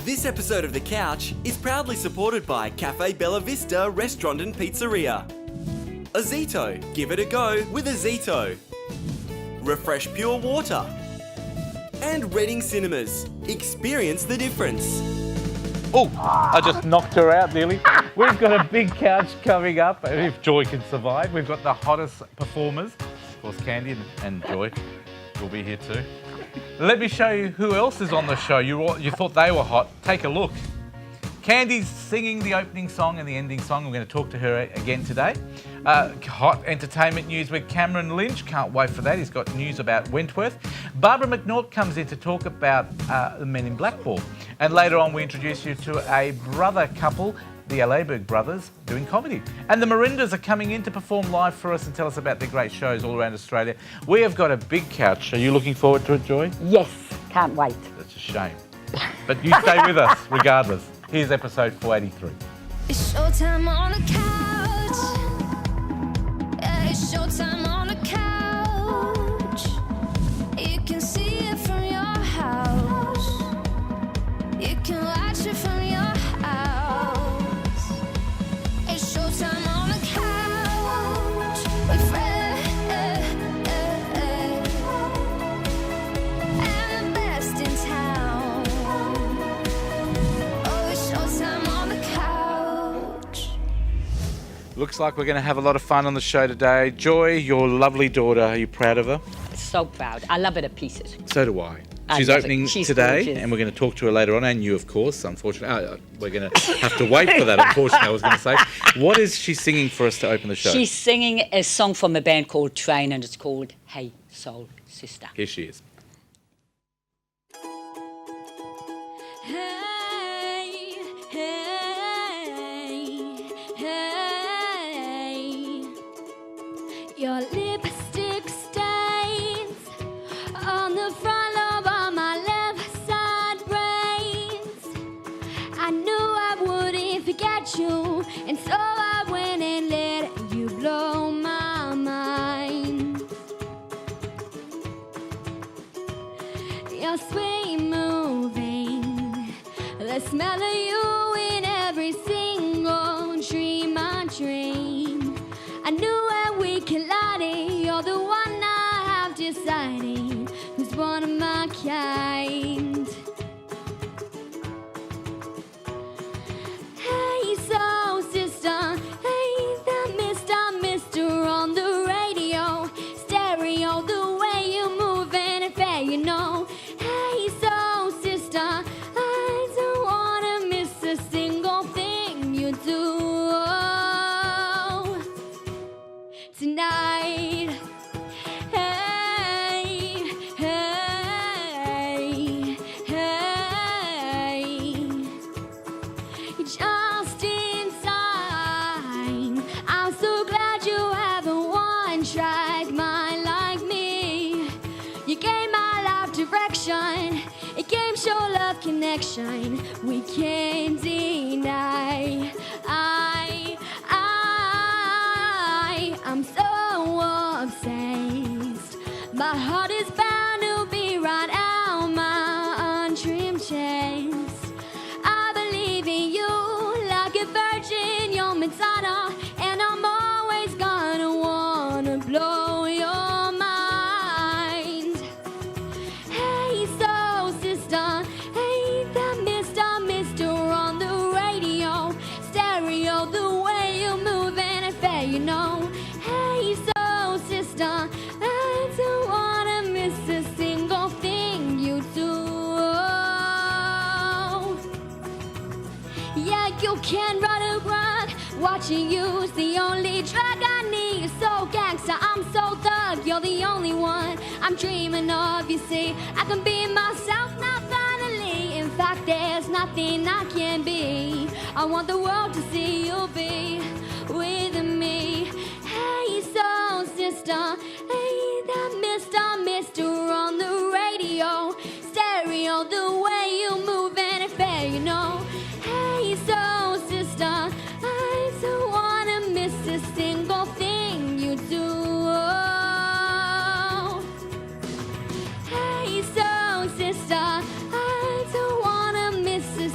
This episode of The Couch is proudly supported by Cafe Bella Vista Restaurant and Pizzeria. Ozito, give it a go with Ozito. Refresh Pure Water. And Reading Cinemas, experience the difference. Oh, I just knocked her out nearly. We've got a big couch coming up, if Joy can survive. We've got the hottest performers, of course Candy and Joy will be here too. Let me show you who else is on the show. You thought they were hot. Take a look. Candy's singing the opening song and the ending song. We're going to talk to her again today. Hot entertainment news with Cameron Lynch. Can't wait for that. He's got news about Wentworth. Barbara McNaught comes in to talk about the Men in Black Ball. And later on, we introduce you to a brother couple, the Alaberg brothers, doing comedy. And the Merindas are coming in to perform live for us and tell us about their great shows all around Australia. We have got a big couch. Are you looking forward to it, Joy? Yes, can't wait. That's a shame. But you stay with us, regardless. Here's episode 483. It's showtime on the couch. Yeah, it's showtime on the couch. You can see it from your house. You can watch it from your house. It's showtime on the couch with Fred and the best in town. Oh, it's showtime on the couch. Looks like we're going to have a lot of fun on the show today. Joy, your lovely daughter, are you proud of her? So proud. I love her to pieces. So do I. I She's love opening it. She's today, gorgeous. and we're going to talk to her later on, and you, of course, unfortunately. We're going to have to wait for that, unfortunately, I was going to say. What is she singing for us to open the show? She's singing a song from a band called Train, and it's called Hey Soul Sister. Here she is. Hey, hey, hey. Your lipstick stains on the front lobe of my left side brains. I knew I wouldn't forget you, and so I went and let you blow my mind. Your sweet moving, the smell of you in every single dream I dream. I knew when we collided, you're the one I have decided who's one of my kind. Hey, soul sister, hey, that mister on the radio, stereo, the way you move and fair, you know. Hey, soul sister, I don't wanna miss a single thing you do tonight. Hey, hey, hey. Just in time. I'm so glad you have a one-track mind like me. You gave my life direction. It gave show love connection. We can't deny. I'm so obsessed. My heart is bound to be right out my undreamed chest. I believe in you like a virgin, you're Madonna, and I'm always gonna wanna blow your mind. Hey, soul sister, hey, that mister on the radio, stereo, the way you move and fair, you know. Hey, soul sister, I don't wanna miss a single thing you do. Yeah, you can run a run. Watching you's the only drug I need. You're so gangster, I'm so thug. You're the only one I'm dreaming of. You see, I can be myself now finally. In fact, there's nothing I can be. I want the world to see you be with me. Hey, soul sister, hey, that mister on the radio, stereo, the way you move and fair, you know. Hey, soul sister, I don't wanna miss a single thing you do. Hey, soul sister, I don't wanna miss a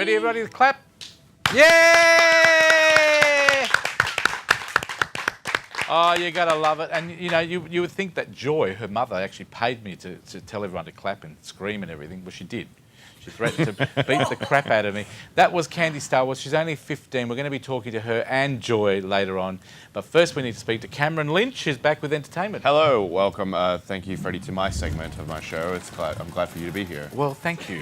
Ready, everybody, to clap? Yeah! Oh, you gotta love it. And you know, you would think that Joy, her mother, actually paid me to tell everyone to clap and scream and everything, but she did. She threatened to beat the crap out of me. That was Candy Stawarz. She's only 15. We're going to be talking to her and Joy later on. But first we need to speak to Cameron Lynch, who's back with entertainment. Hello, welcome. Thank you, Freddie, to my segment of my show. I'm glad for you to be here. Well, thank you.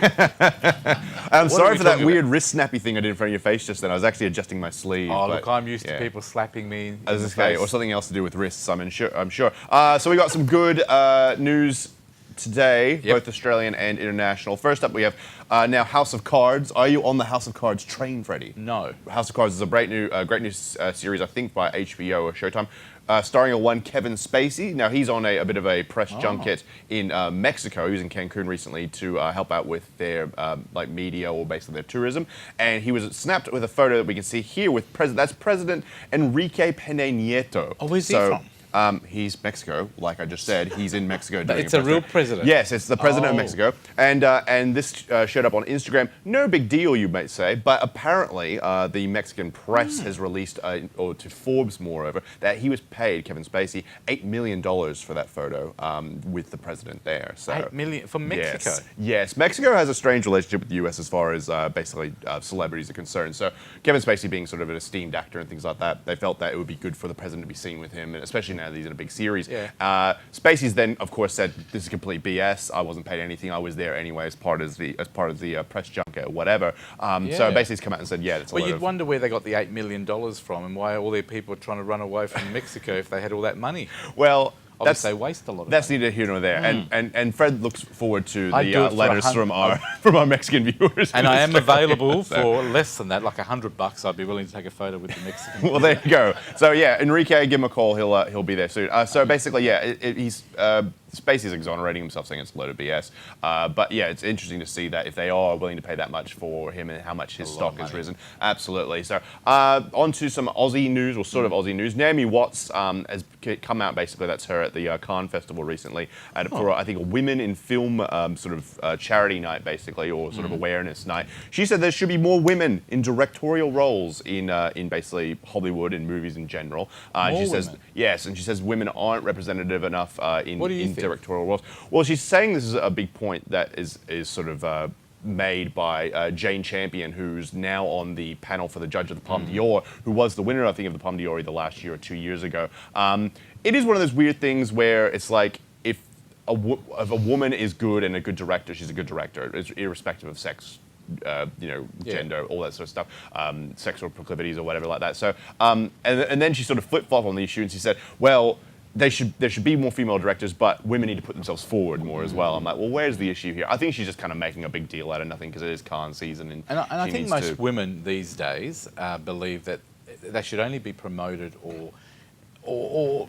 I'm sorry for that weird wrist snappy thing I did in front of your face just then. I was actually adjusting my sleeve. Oh, look, I'm used to people slapping me in the face. face. Or something else to do with wrists, I'm sure. So we got some good news today, both Australian and international. First up, we have now House of Cards. Are you on the House of Cards train, Freddie? No. House of Cards is a great new series, I think, by HBO or Showtime, starring a one Kevin Spacey. Now, he's on a bit of a press junket in Mexico. He was in Cancun recently to help out with their media or basically their tourism. And he was snapped with a photo that we can see here with that's President Enrique Pena Nieto. Oh, where's he from? He's Mexico, like I just said. He's in Mexico. But it's a real president? Yes, it's the president of Mexico. And this showed up on Instagram. No big deal, you might say, but apparently the Mexican press has released, or to Forbes moreover, that he was paid, Kevin Spacey, $8 million for that photo with the president there. So, $8 million from Mexico? Yes. Mexico has a strange relationship with the US as far as basically celebrities are concerned. So Kevin Spacey being sort of an esteemed actor and things like that, they felt that it would be good for the president to be seen with him, and especially now that he's in a big series. Yeah. Spacey's then, of course, said this is complete BS. I wasn't paid anything. I was there anyway as part of the press junket or whatever. So basically, he's come out and said, yeah, it's a well, lot you'd of... wonder where they got the $8 million from and why all their people are trying to run away from Mexico if they had all that money. Well, they waste a lot of that's money. neither here nor there. And Fred looks forward to I'd do the it for letters from our Mexican viewers. And I am available for less than that, like $100. I'd be willing to take a photo with the Mexican. Well, there you go. So yeah, Enrique, give him a call. He'll be there soon. So basically, yeah, he's Spacey's exonerating himself, saying it's a load of BS. But yeah, it's interesting to see that if they are willing to pay that much for him and how much his stock has risen. Absolutely. So on to some Aussie news, or sort of Aussie news. Naomi Watts has come out, basically, that's her at the Cannes Festival recently, for I think a Women in Film sort of charity night, basically, or sort of awareness night. She said there should be more women in directorial roles in basically Hollywood and movies in general. She says yes, and she says women aren't representative enough in directorial roles. Well, she's saying this is a big point that is sort of made by Jane Champion, who's now on the panel for the judge of the Palme d'Or, who was the winner, I think, of the Palme d'Or either last year or 2 years ago. It is one of those weird things where it's like, if a woman is good and a good director, she's a good director, it's irrespective of sex, gender, all that sort of stuff, sexual proclivities or whatever like that. So, and then she sort of flip-flopped on the issue and she said, well, there should be more female directors, but women need to put themselves forward more as well. I'm like, well, where's the issue here? I think she's just kind of making a big deal out of nothing because it is Cannes season. And I think most women these days believe that they should only be promoted or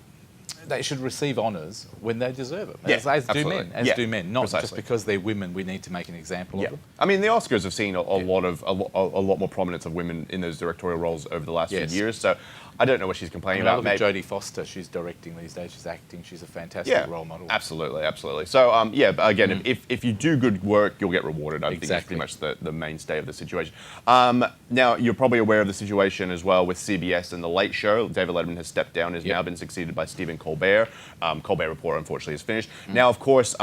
they should receive honours when they deserve it, as do men. Not just because they're women, we need to make an example of them. I mean, the Oscars have seen a lot more prominence of women in those directorial roles over the last few years. So I don't know what she's complaining about. Look at Jodie Foster. She's directing these days. She's acting. She's a fantastic role model. Absolutely. So again, if you do good work, you'll get rewarded. I think that's pretty much the mainstay of the situation. Now, you're probably aware of the situation as well with CBS and The Late Show. David Letterman has stepped down, has now been succeeded by Stephen Colbert. Colbert Report, unfortunately, is finished. Now, of course,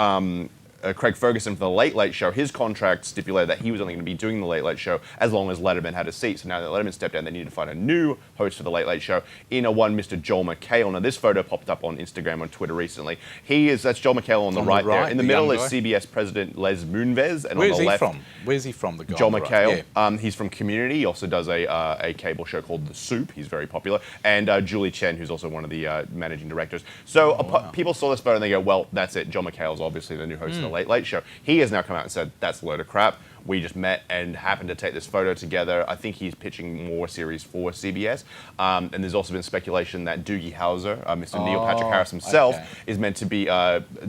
Craig Ferguson for The Late Late Show, his contract stipulated that he was only going to be doing The Late Late Show as long as Letterman had a seat. So now that Letterman stepped down, they needed to find a new host for The Late Late Show in one Mr. Joel McHale. Now, this photo popped up on Instagram, on Twitter recently. That's Joel McHale on the right there. In the middle is CBS President Les Moonves, and on the left... Where's he from, the guy? Joel McHale. Yeah. He's from Community. He also does a cable show called The Soup. He's very popular. And Julie Chen, who's also one of the managing directors. So people saw this photo and they go, well, that's it. Joel McHale's obviously the new host of The Late Late Show. He has now come out and said, that's a load of crap. We just met and happened to take this photo together. I think he's pitching more series for CBS. And there's also been speculation that Doogie Howser, Mr. Neil Patrick Harris himself, is meant to be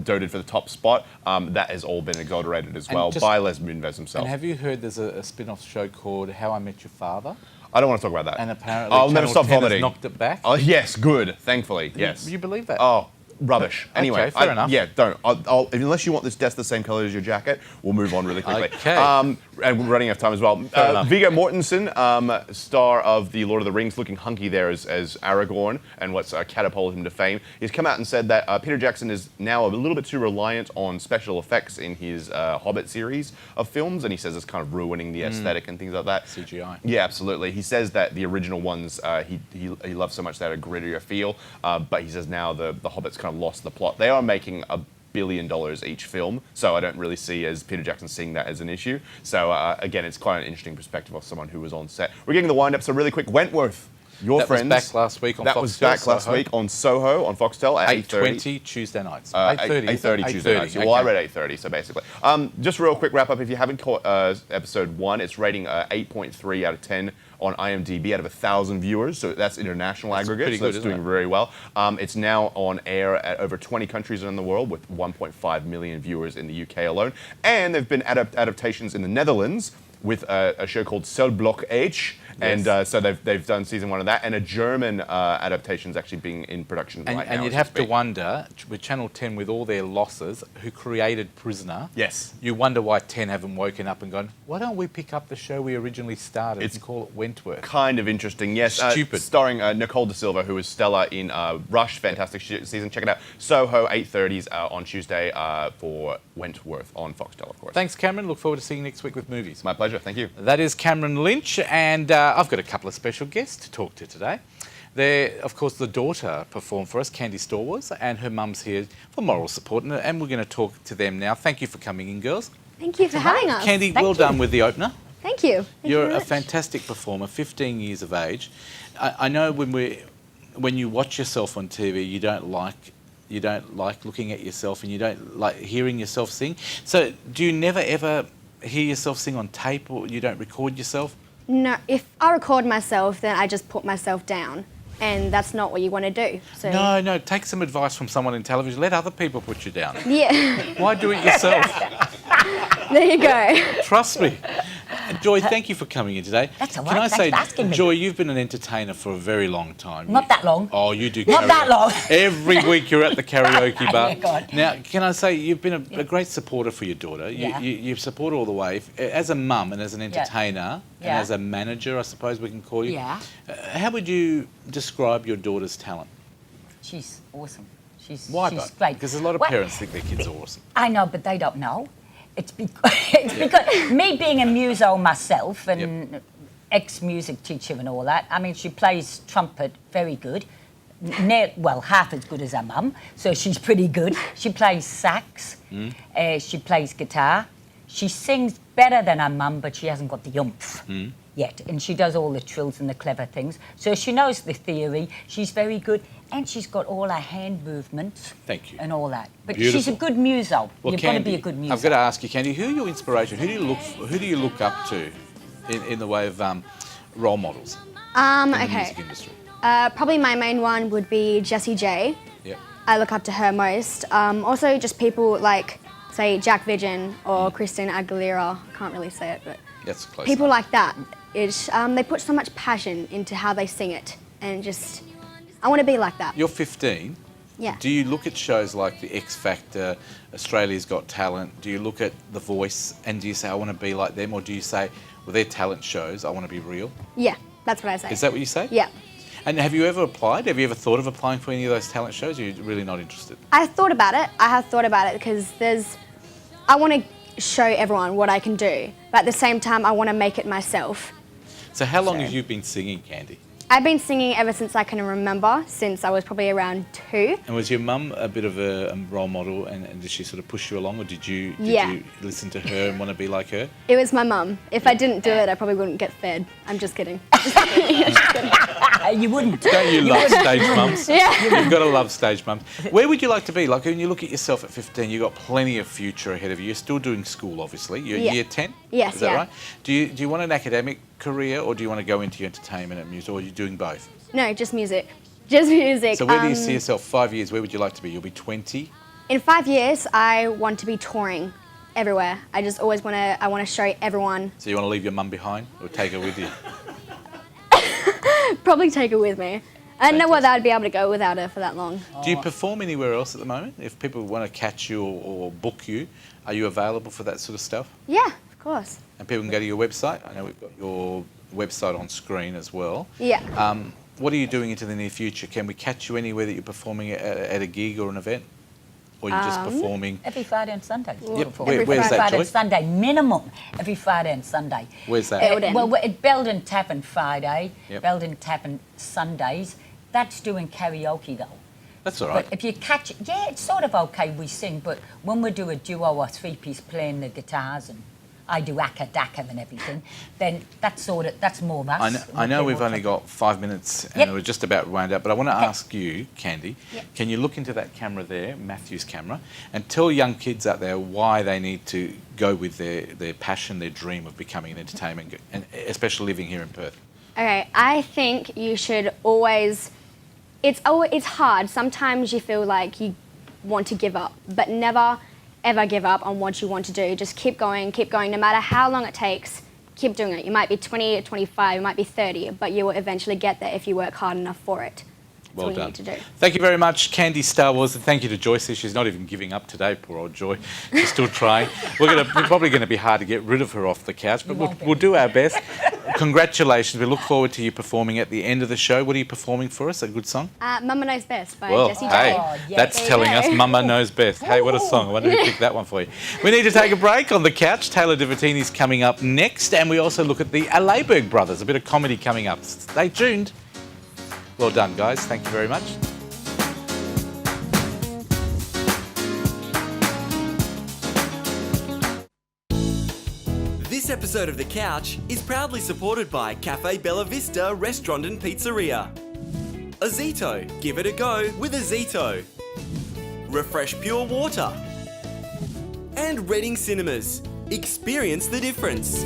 doted for the top spot. That has all been exonerated as well by Les Moonves himself. And have you heard there's a spin-off show called How I Met Your Father? I don't want to talk about that. And apparently I'll never stop vomiting. Knocked it back. Oh, yes, good. Thankfully, yes. You believe that? Oh, Rubbish. Anyway, Okay, fair enough. Yeah, don't. Unless you want this desk the same colour as your jacket, we'll move on really quickly. Okay. And we're running out of time as well. enough. Viggo Mortensen, star of the Lord of the Rings, looking hunky there as Aragorn, and what's catapulted him to fame. He's come out and said that Peter Jackson is now a little bit too reliant on special effects in his Hobbit series of films, and he says it's kind of ruining the aesthetic and things like that. CGI. Yeah, absolutely. He says that the original ones he loves so much they had a grittier feel, but he says now the Hobbits kind of lost the plot. They are making $1 billion each film, so I don't really see as Peter Jackson seeing that as an issue. So again, it's quite an interesting perspective of someone who was on set. We're getting the wind up, so really quick, Wentworth. Your friends. That was back last week on Foxtel. That was back last week on Soho on Foxtel at 8:20 Tuesday nights. 8:30 Tuesday nights. Well, I read 8:30, so basically. Just real quick wrap up. If you haven't caught episode 1, it's rating 8.3 out of 10 on IMDb out of 1,000 viewers. So that's international aggregate. pretty So good, that's isn't doing it? very well. It's now on air at over 20 countries around the world with 1.5 million viewers in the UK alone. And there've been adaptations in the Netherlands with a show called Cell Block H. And so they've done season 1 of that, and a German adaptation is actually being in production right now. And you'd as have we to speak. wonder, with Channel 10 with all their losses, who created Prisoner, Yes. you wonder why 10 haven't woken up and gone, why don't we pick up the show we originally started and call it Wentworth? Kind of interesting, yes. Stupid. Starring Nicole De Silva, who was stellar in Rush, fantastic season. Check it out. Soho, 8:30s on Tuesday for Wentworth on Foxtel, of course. Thanks, Cameron. Look forward to seeing you next week with movies. My pleasure. Thank you. That is Cameron Lynch, and I've got a couple of special guests to talk to today. They're, of course, the daughter performed for us, Candy Stawarz, and her mum's here for moral support, and we're going to talk to them now. Thank you for coming in, girls. Thank you for having us. Candy, well done with the opener. Thank you. Thank you You're very a much. fantastic performer, 15 years of age. I know when you watch yourself on TV, you don't like looking at yourself, and you don't like hearing yourself sing. So do you never ever hear yourself sing on tape, or you don't record yourself? No, if I record myself, then I just put myself down, and that's not what you want to do. So No, take some advice from someone in television. Let other people put you down. yeah, Why do it yourself? there you go. Trust me. Joy, thank you for coming in today. That's all Can right, I thanks say, for asking me. Joy, you've been an entertainer for a very long time. Not that long. Oh, you do Not that karaoke. long. Every week you're at the karaoke bar. Yeah, God. Now, can I say, you've been a great supporter for your daughter. Yeah. You support all the way. As a mum and as an entertainer and Yeah. as a manager, I suppose we can call you. Yeah. How would you describe your daughter's talent? She's awesome. She's great. Because a lot of Well, parents think their kids are awesome. I know, but they don't know. It's because me being a muso myself and ex-music teacher and all that, I mean, she plays trumpet very good. Half as good as her mum, so she's pretty good. She plays sax. She plays guitar. She sings better than her mum, but she hasn't got the oomph yet. And she does all the trills and the clever things. So she knows the theory. She's very good. And she's got all her hand movements. Thank you. And all that. But Beautiful. she's a good muso. Well, You've got to Candy, be a good muso. I've got to ask you, Candy, who are your inspiration? Who do you look up to in the way of role models in the Okay. music industry? Probably my main one would be Jessie J. Yep. I look up to her most. Also, just people like, say, Jack Viggen or Christina Aguilera. I can't really say it, but That's close. people enough. like that. They put so much passion into how they sing it, and just, I want to be like that. You're 15. Yeah. Do you look at shows like The X Factor, Australia's Got Talent? Do you look at The Voice and do you say, I want to be like them? Or do you say, well, they're talent shows, I want to be real? Yeah, that's what I say. Is that what you say? Yeah. And have you ever applied? Have you ever thought of applying for any of those talent shows? Or you're really not interested? I thought about it. I have thought about it because I want to show everyone what I can do, but at the same time, I want to make it myself. So how long have you been singing, Candy? I've been singing ever since I can remember, since I was probably around 2. And was your mum a bit of a role model and did she sort of push you along or did you listen to her and want to be like her? It was my mum. If I didn't do it, I probably wouldn't get fed. I'm just kidding. You wouldn't. Don't you love stage mums? Yeah. You've got to love stage mums. Where would you like to be? Like when you look at yourself at 15, you've got plenty of future ahead of you. You're still doing school, obviously. You're Yeah. year 10? Yes, Is that yeah. right? Do you want an academic career or do you want to go into entertainment and music or are you doing both? No, just music. Just music. So where do you see yourself 5 years? Where would you like to be? You'll be 20? In 5 years, I want to be touring everywhere. I just always want to, I want to show everyone, So you want to leave your mum behind or take her with you? probably take it with me. I didn't know whether I'd be able to go without her for that long. Do you perform anywhere else at the moment? If people want to catch you or book you, are you available for that sort of stuff? Yeah, of course. And people can go to your website. I know we've got your website on screen as well. Yeah. What are you doing into the near future? Can we catch you anywhere that you're performing at a gig or an event? Or you're just performing? Every Friday and Sunday. Yep. Every Where's that, Friday Joy? and Sunday, minimum. Every Friday and Sunday. Where's that? Belden. Well, at Belden Tavern Friday, Yep. Belden Tavern Sundays. That's doing karaoke though. That's all right. But if you catch it, yeah, it's sort of okay, we sing, but when we do a duo or three-piece playing the guitars and I do acca dacca and everything, then that's more of us. I know we've only got 5 minutes and Yep. we're just about to wind up, but I want to ask you, Candy, Yep. can you look into that camera there, Matthew's camera, and tell young kids out there why they need to go with their passion, their dream of becoming an entertainment, and especially living here in Perth? Okay, I think you should always. It's hard. Sometimes you feel like you want to give up, but never, ever give up on what you want to do. Just keep going, no matter how long it takes. Keep doing it. You might be 20 or 25, you might be 30, but you will eventually get there if you work hard enough for it. That's Well what done. you need to do. Thank you very much, Candy Stawarz, and thank you to Joyce. She's not even giving up today, poor old Joy. She's still trying. We're probably going to be hard to get rid of her off the couch, but we'll do our best. Congratulations. We look forward to you performing at the end of the show. What are you performing for us? A good song? Mama Knows Best by Well, Jessie hey, J. Oh, yeah. that's There you telling go. us Mama knows best. Hey, what a song. I wonder who picked that one for you. We need to take a break on the couch. Tayla Divitini's coming up next, and we also look at the Alaberg brothers, a bit of comedy coming up. Stay tuned. Well done, guys. Thank you very much. This episode of The Couch is proudly supported by Cafe Bella Vista Restaurant and Pizzeria. Ozito, give it a go with Ozito. Refresh Pure Water. And Reading Cinemas, experience the difference.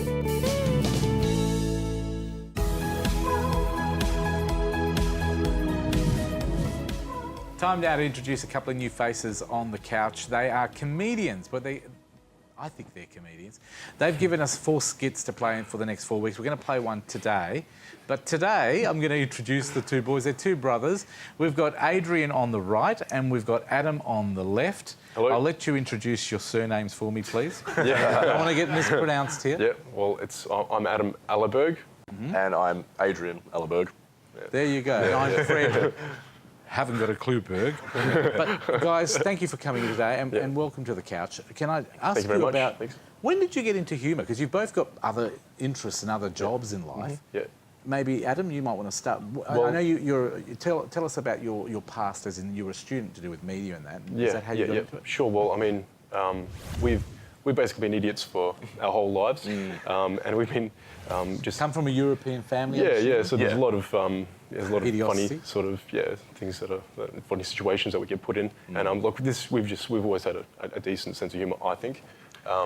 Time now to introduce a couple of new faces on the couch. They are comedians, but I think they're comedians. They've given us 4 skits to play for the next 4 weeks. We're going to play one today. But today, I'm going to introduce the 2 boys. They're 2 brothers. We've got Adrian on the right and we've got Adam on the left. Hello. I'll let you introduce your surnames for me, please. Yeah. I don't want to get mispronounced here. Yeah. Well, I'm Adam Alaberg, and I'm Adrian Alaberg. There you go. And I'm Fred. Haven't got a clue, Berg. But guys, thank you for coming today and welcome to the couch. Can I ask you very much. about Thanks. when did you get into humour? Because you've both got other interests and other jobs in life. Yeah. Maybe Adam, you might want to start. I know you tell us about your past, as in you were a student to do with media and that. Yeah. Is that how you got into it? Sure. Well, I mean, we've basically been idiots for our whole lives, and we've been just Come from a European family. I'm Yeah, assuming? yeah. So there's a lot of funny Idiocy. sort of things that are funny situations that we get put in, and look, we've always had a decent sense of humour, I think. I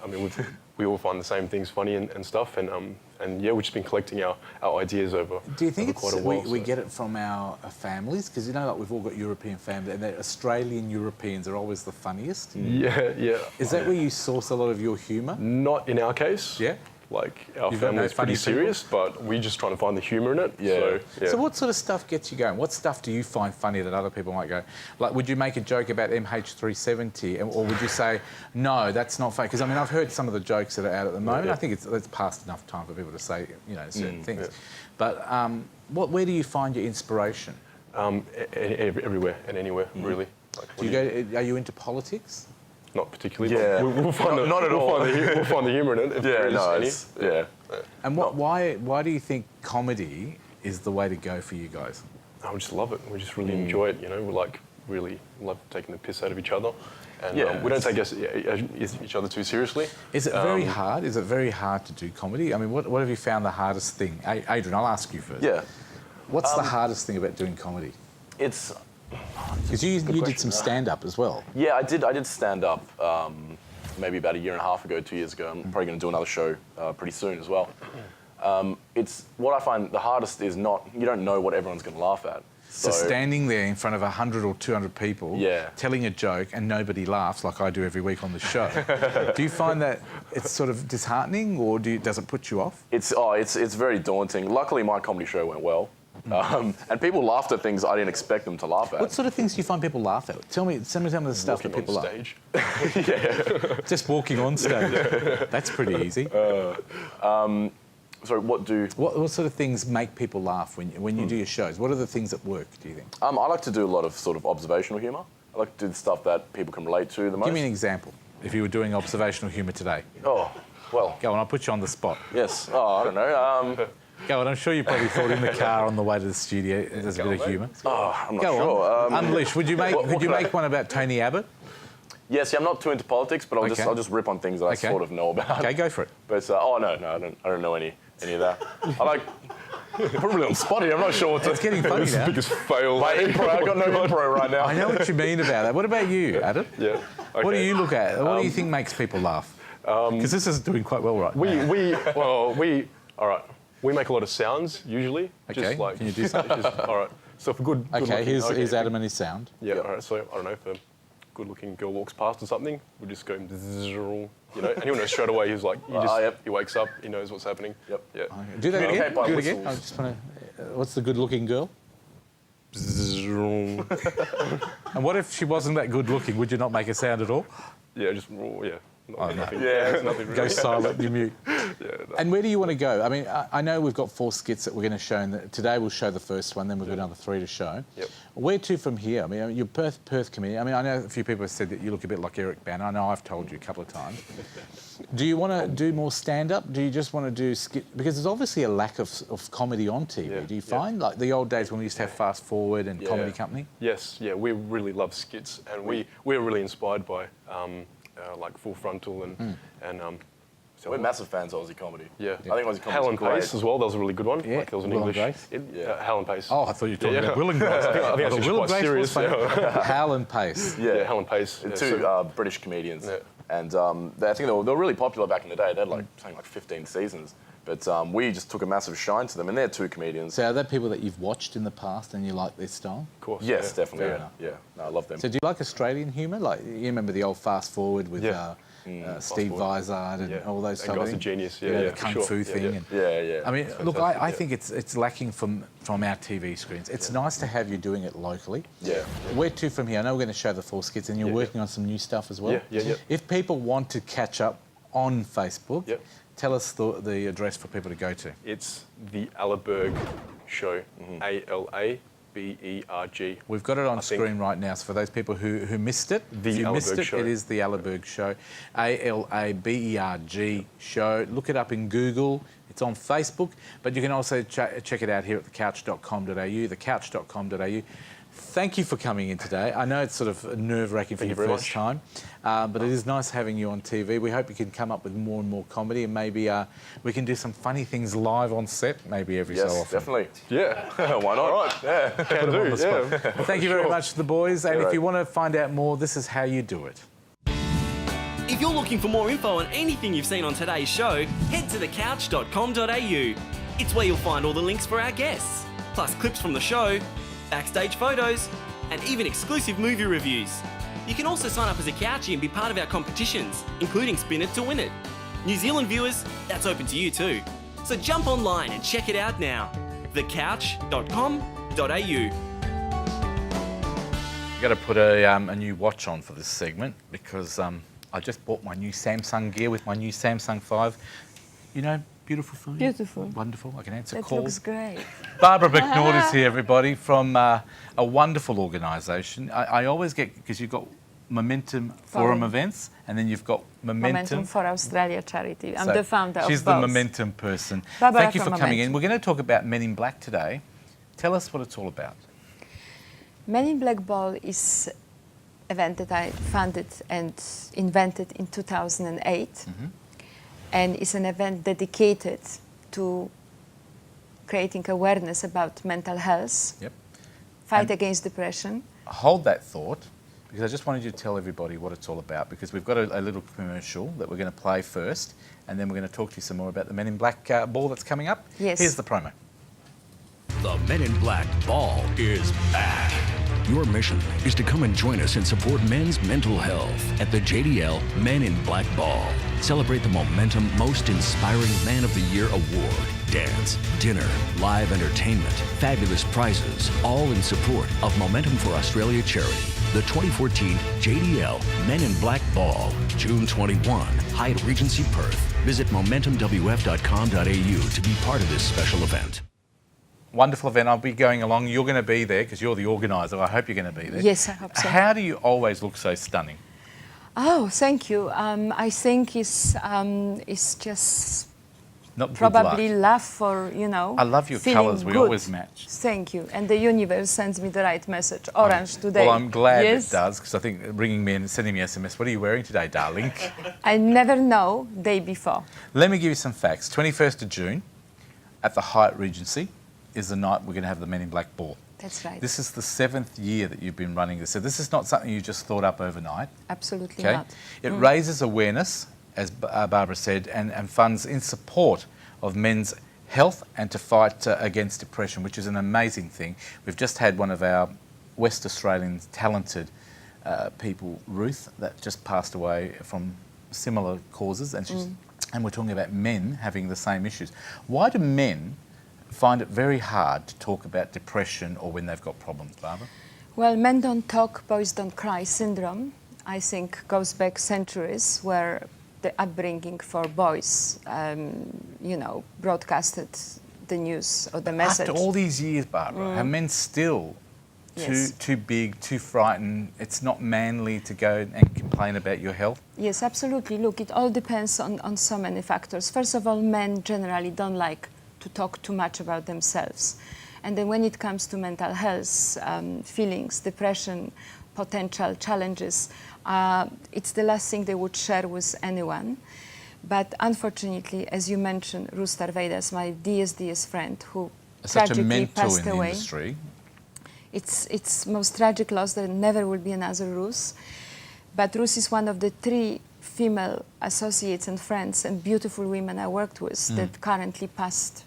mean, we all find the same things funny and stuff, and we've just been collecting our ideas over. Do you think over quite a while, we so. get it from our families? Because like we've all got European families, and the Australian Europeans are always the funniest. Yeah, yeah. Is that where you source a lot of your humour? Not in our case. Yeah. Like, our You've got no family is funny pretty people? serious, but we're just trying to find the humour in it. Yeah. So what sort of stuff gets you going? What stuff do you find funny that other people might go? Like, would you make a joke about MH370, or would you say, no, that's not funny? Because I mean, I've heard some of the jokes that are out at the moment. Yeah. I think it's past enough time for people to say, certain things. yeah. But where do you find your inspiration? everywhere and anywhere, really. Like, Do you go? Are you into politics? Not particularly. Yeah. But we'll find Not at all. We'll find the humour in it. If there is any. yeah. And why do you think comedy is the way to go for you guys? I just love it. We just really enjoy it. We really love taking the piss out of each other, and Yeah. we don't take each other too seriously. Is it very hard? Is it very hard to do comedy? I mean, what have you found the hardest thing? Adrian, I'll ask you first. Yeah. What's the hardest thing about doing comedy? It's Because you did question. some stand-up as well. yeah. I did stand up maybe about 1.5 years ago, 2 years ago. I'm probably going to do another show pretty soon as well. It's what I find the hardest is you don't know what everyone's going to laugh at. So standing there in front of 100 or 200 people, Yeah. telling a joke and nobody laughs like I do every week on the show. Do you find that it's sort of disheartening, or does it put you off? it's very daunting. Luckily, my comedy show went well. And people laughed at things I didn't expect them to laugh at. What sort of things do you find people laugh at? Tell me some of the stuff that Walking people on laugh. stage. Just walking on stage. That's pretty easy. Sorry, What sort of things make people laugh when you do your shows? What are the things that work, do you think? I like to do a lot of sort of observational humour. I like to do the stuff that people can relate to the most. Give me an example. If you were doing observational humour today. Oh, well, Go on, I'll put you on the spot. yes. Oh, I don't know. Go on, I'm sure you probably thought in the car on the way to the studio there's a bit of humour. I'm not Go sure. on, unleash. Would you make one about Tony Abbott? Yes, I'm not too into politics, but Okay. I'll just rip on things that I Okay. sort of know about. Okay, go for it. But I don't know any of that. I like probably on spot here. I'm not sure what to. It's getting funny now. Biggest fail. My impro, I've got no impro right now. I know what you mean about that. What about you, Adam? Yeah. What do okay. you look at? What do you think makes people laugh? Because this is doing quite well right now. All right. We make a lot of sounds usually. Okay, Just like, can you do something? all right. So if a good Okay, looking- here's Adam and his sound. Yeah. All right. So I don't know if a good-looking girl walks past or something, we just go, you know, and he'll know straight away. He's like, Yep. he wakes up, he knows what's happening. Yep. Yeah. Do that Communicate again. by Do it again. I whistles. just want to. What's the good-looking girl? And what if she wasn't that good-looking? Would you not make a sound at all? Yeah. Just yeah. Nothing. Yeah. It's nothing really. Go silent. You mute. Yeah. No. And where do you want to go? I mean, I know we've got 4 skits that we're going to show. Today we'll show the first one, then we've got another 3 to show. Yep. Where to from here? I mean, you're Perth comedian. I mean, I know a few people have said that you look a bit like Eric Bana. I know I've told you a couple of times. Do you want to do more stand-up? Do you just want to do skit? Because there's obviously a lack of comedy on TV. Yeah, Do you yeah. find? Like the old days when we used to have Fast Forward and Comedy Company? Yes. Yeah. We really love skits, and we're really inspired by like Full Frontal and We're massive fans of Aussie comedy. Yeah. I think Aussie comedy's Hal and great. Pace as well. That was a really good one. Yeah, Like there was an Will and English. Grace. Hal and Pace. Oh, I thought you were talking Yeah. about Will and Grace. I think thought actually Will and quite Grace was serious. funny. Yeah. Hal and Pace. Yeah. Hal and Pace. Yeah, Two so- British comedians. Yeah. And I think they were really popular back in the day. They had something like 15 seasons. But we just took a massive shine to them, and they're 2 comedians. So are there people that you've watched in the past and you like their style? Of course. Yes, yeah. definitely. Fair Yeah. enough. No, I love them. So do you like Australian humour? Like, you remember the old Fast Forward with Steve Forward. Vizard and all those That type of guy's a things? genius. You know, Yeah, the for kung sure. fu Yeah, thing. yeah. And, Yeah. I mean, look, I Fantastic, think it's lacking from our TV screens. It's nice to have you doing it locally. Yeah. Where to from here? I know we're going to show the 4 skits and you're Yeah, working on some new stuff as well. Yeah. If people want to catch up on Facebook, Yep. tell us the address for people to go to. It's the Alaberg Show. ALABERG. We've got it on I think. screen right now. So for those people who missed it, The if you missed Alaberg it, Show. it is the Alaberg Show. ALABERG Show. Look it up in Google. It's on Facebook, but you can also check it out here at thecouch.com.au, thecouch.com.au. Thank you for coming in today. I know it's sort of nerve-wracking for Thank your you very first much. time, but it is nice having you on TV. We hope you can come up with more and more comedy, and maybe we can do some funny things live on set, maybe every so Yes, often. definitely. Yeah. Why not? All right. Yeah. Can do. Yeah. Thank you very much to the boys, and if right. you want to find out more, this is how you do it. If you're looking for more info on anything you've seen on today's show, head to thecouch.com.au. It's where you'll find all the links for our guests, plus clips from the show, backstage photos, and even exclusive movie reviews. You can also sign up as a Couchie and be part of our competitions, including Spin It to Win It. New Zealand viewers, that's open to you too. So jump online and check it out now. thecouch.com.au. You've got to put a new watch on for this segment because I just bought my new Samsung gear with my new Samsung 5. You know, beautiful for you? Beautiful. Wonderful. I can answer That calls. looks great. Barbara McNaught is here, everybody, from a wonderful organisation. I always get, because you've got Momentum Forum events, and then you've got Momentum for Australia charity. I'm So the founder of she's both. the Momentum person. Barbara Thank you for from coming in. Momentum. We're going to talk about Men in Black today. Tell us what it's all about. Men in Black Ball is event that I founded and invented in 2008. And it's an event dedicated to creating awareness about mental health, Yep. fight And- against depression. Hold that thought, because I just wanted you to tell everybody what it's all about, because we've got a little commercial that we're going to play first, and then we're going to talk to you some more about the Men in Black ball that's coming up. Yes. Here's the promo. The Men in Black Ball is back. Your mission is to come and join us and support men's mental health at the JDL Men in Black Ball. Celebrate the Momentum Most Inspiring Man of the Year award. Dance, dinner, live entertainment, fabulous prizes, all in support of Momentum for Australia charity. The 2014 JDL Men in Black Ball, June 21, Hyatt Regency Perth. Visit momentumwf.com.au to be part of this special event. Wonderful event. I'll be going along. You're going to be there because you're the organiser. I hope you're going to be there. Yes, I hope so. How do you always look so stunning? Oh, thank you. I think it's just Not good probably luck. love for, you know. I love your feeling colours. We good. always match. Thank you. And the universe sends me the right message. Orange today. Well, I'm glad yes. it does because I think ringing me and sending me SMS, what are you wearing today, darling? I never know day before. Let me give you some facts. 21st of June at the Hyatt Regency is the night we're going to have the Men in Black Ball. That's right. This is the 7th year that you've been running this. So this is not something you just thought up overnight. Absolutely Okay? not. It raises awareness, as Barbara said, and funds in support of men's health and to fight against depression, which is an amazing thing. We've just had one of our West Australian talented people, Ruth, that just passed away from similar causes, and we're talking about men having the same issues. Why do men find it very hard to talk about depression or when they've got problems, Barbara? Well, men don't talk, boys don't cry syndrome, I think, goes back centuries, where the upbringing for boys, you know, broadcasted the news or the message. After all these years, Barbara, are men still Yes. too big, too frightened? It's not manly to go and complain about your health? Yes, absolutely. Look, it all depends on so many factors. First of all, men generally don't like to talk too much about themselves. And then when it comes to mental health, feelings, depression, potential challenges, it's the last thing they would share with anyone. But unfortunately, as you mentioned, Ruth Tarvadas, my dearest friend, who Such a tragically mentor passed in the away. industry. It's most tragic loss. There never will be another Ruth. But Ruth is one of the 3 female associates and friends and beautiful women I worked with that currently passed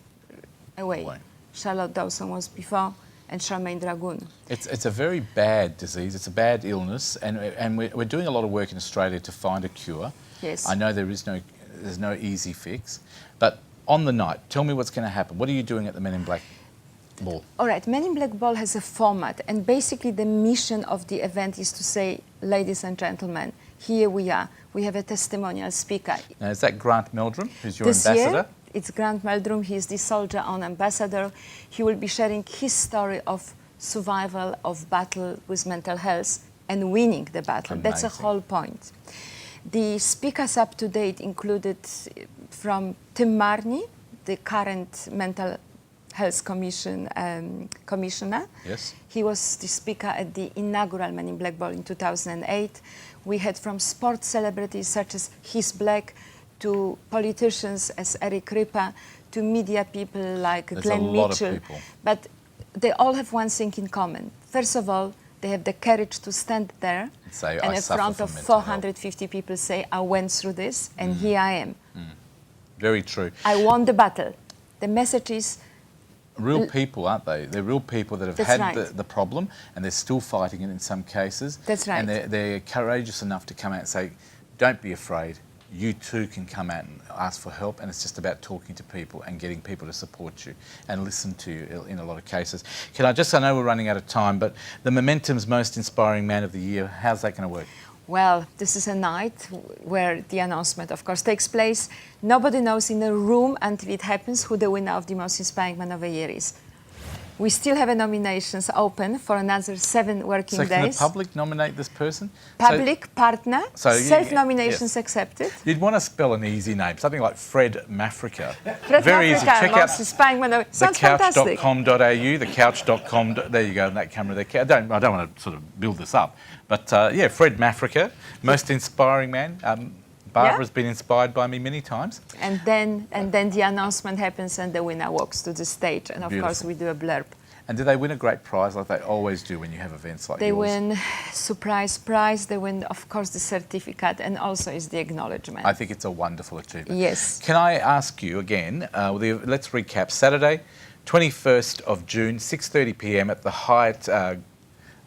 away. Charlotte Dawson was before, and Charmaine Dragoon. It's a very bad disease. It's a bad illness, and we're doing a lot of work in Australia to find a cure. Yes. I know there's no easy fix, but on the night, tell me what's going to happen. What are you doing at the Men in Black Ball? All right, Men in Black Ball has a format, and basically the mission of the event is to say, ladies and gentlemen, here we are. We have a testimonial speaker. Now, is that Grant Meldrum, who's your This ambassador? year, it's Grant Meldrum. He is the Soldier On ambassador. He will be sharing his story of survival, of battle with mental health, and winning the battle. That's the Amazing. whole point. The speakers up to date included from Tim Marnie, the current mental health commissioner. Yes. He was the speaker at the inaugural Men in Black Ball in 2008. We had from sports celebrities such as He's Black, to politicians as Eric Ripa, to media people like There's Glenn a lot Mitchell. of people. But they all have one thing in common. First of all, they have the courage to stand there Say, and "I in suffer front from of mental health." 450 people say, I went through this and here I am. Very true. I won the battle. The message is, Real people, aren't they? They're real people that have That's had right. the problem and they're still fighting it in some cases. That's right. And they're courageous enough to come out and say, don't be afraid. You too can come out and ask for help, and it's just about talking to people and getting people to support you and listen to you in a lot of cases. I know we're running out of time, but the Momentum's Most Inspiring Man of the Year, how's that going to work? well, this is a night where the announcement, of course, takes place. Nobody knows in a room until it happens who the winner of the Most Inspiring Man of the Year is. We still have nominations open for another 7 working So can days. the public nominate this person? Public, partner, So self-nominations yes. accepted. You'd want to spell an easy name, something like Fred Mafrica. Fred Very easy. Mafrica, Check Most out Inspiring Man of Sounds fantastic. thecouch.com.au, thecouch.com. There you go, that camera there. I don't want to sort of build this up, but yeah, Fred Mafrica, Most Inspiring Man. Barbara's been inspired by me many times. And then the announcement happens and the winner walks to the stage. And of course, Beautiful. we do a blurb. And do they win a great prize like they always do when you have events like They yours? win surprise prize. They win, of course, the certificate, and also is the acknowledgement. I think it's a wonderful achievement. Yes. Can I ask you again, let's recap. Saturday, 21st of June, 6:30 p.m. at the Hyatt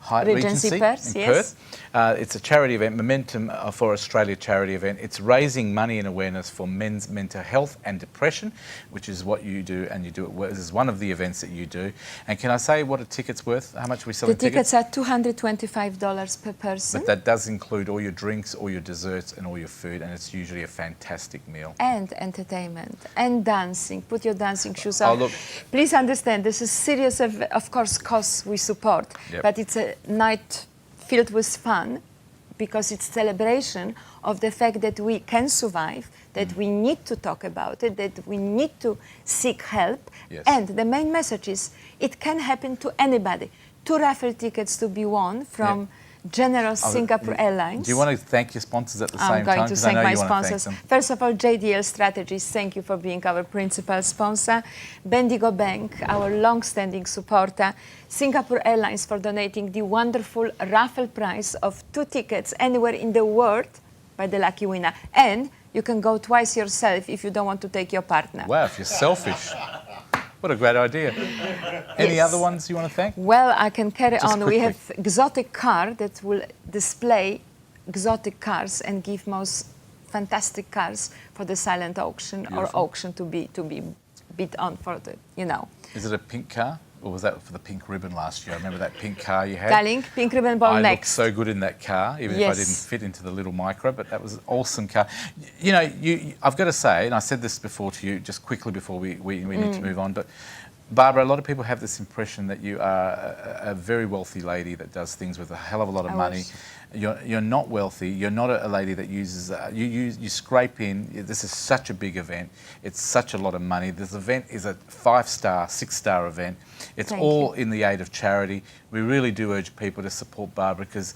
Hyatt Regency Perth, in yes. Perth. It's a charity event, Momentum for Australia charity event. It's raising money and awareness for men's mental health and depression, which is what you do, and you do it well. This is one of the events that you do. And can I say what a ticket's worth? How much are we selling tickets? The tickets are $225 per person. But that does include all your drinks, all your desserts, and all your food, and it's usually a fantastic meal. And entertainment and dancing. Put your dancing shoes on. Oh, look. Please understand, this is serious, of course, cause we support, Yep. but it's a night filled with fun because it's celebration of the fact that we can survive, that we need to talk about it, that we need to seek help. Yes. And the main message is it can happen to anybody. 2 raffle tickets to be won from General Singapore Airlines. Do you want to thank your sponsors at the same I'm time? going to 'Cause I thank know my you want to thank sponsors. them. First of all, JDL Strategies, thank you for being our principal sponsor. Bendigo Bank, our long-standing supporter. Singapore Airlines for donating the wonderful raffle prize of 2 tickets anywhere in the world by the lucky winner. And you can go twice yourself if you don't want to take your partner. Wow, if you're selfish. What a great idea. Any Yes. other ones you want to thank? Well, I can carry Just on. quickly. We have exotic car that will display exotic cars and give most fantastic cars for the silent auction Beautiful. or auction to be bid on for the, you know. Is it a pink car? Or was that for the pink ribbon last year? I remember that pink car you had. Darling, pink ribbon ball I next. looked so good in that car, even if I Yes. didn't fit into the little micro, but that was an awesome car. You know, I've got to say, and I said this before to you, just quickly before we need to move on, but Barbara, a lot of people have this impression that you are a very wealthy lady that does things with a hell of a lot of money. wish. You're not wealthy. You're not a lady that uses. You scrape in. This is such a big event. It's such a lot of money. This event is a 5-star, 6-star event. It's Thank all you. in the aid of charity. We really do urge people to support Barbara because